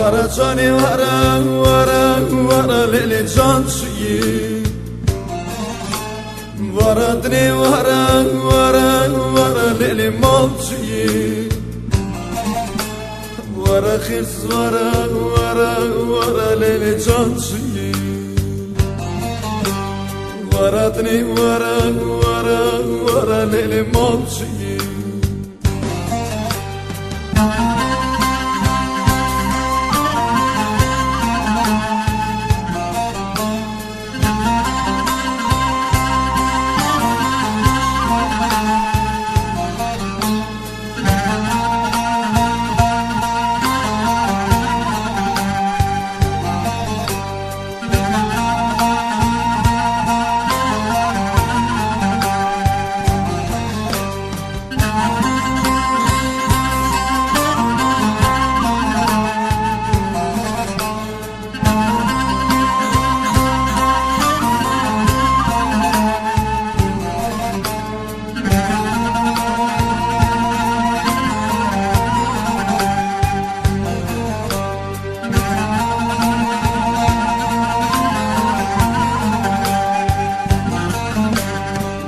ورا جانی ورا ورا ورا لیلی جان چیی ورا دنی ورا ورا ورا لیلی مال چیی ورا خیز ورا ورا ورا لیلی جان چیی ورا دنی ورا ورا ورا لیلی مال چیی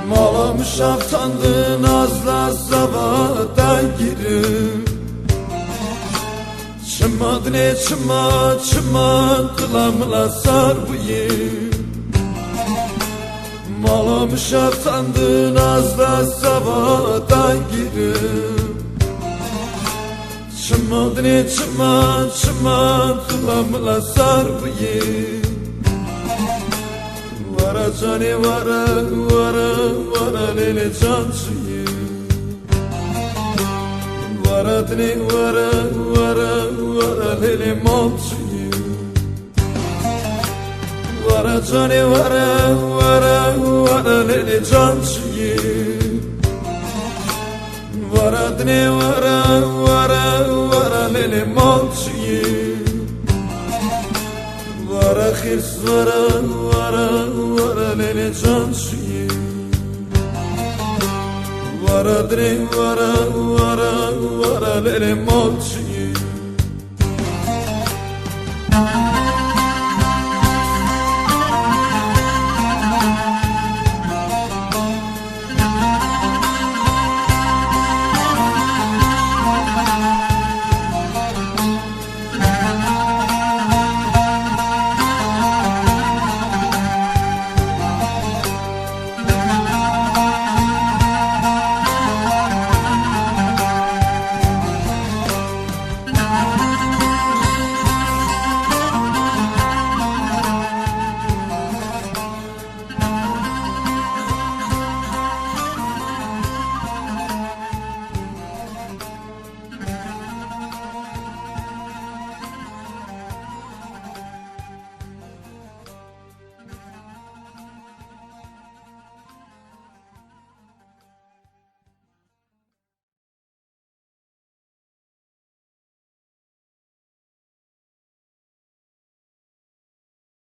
Malım şaftandın azla zavada girip Çımadın çıma çıma kılamla sar bu yer Malım şaftandın azla zavada girip Çımadın çıma çıma kılamla sar bu yer Vara cani vara vara vara lele can çiğ Vara dini vara vara vara lele mal çiğ Vara cani vara vara vara lele can çiğ Vara dini vara vara vara lele mal çiğ Vara khirs vara vara vara lele can çiğ Vara dre vara vara vara lele mal çiğ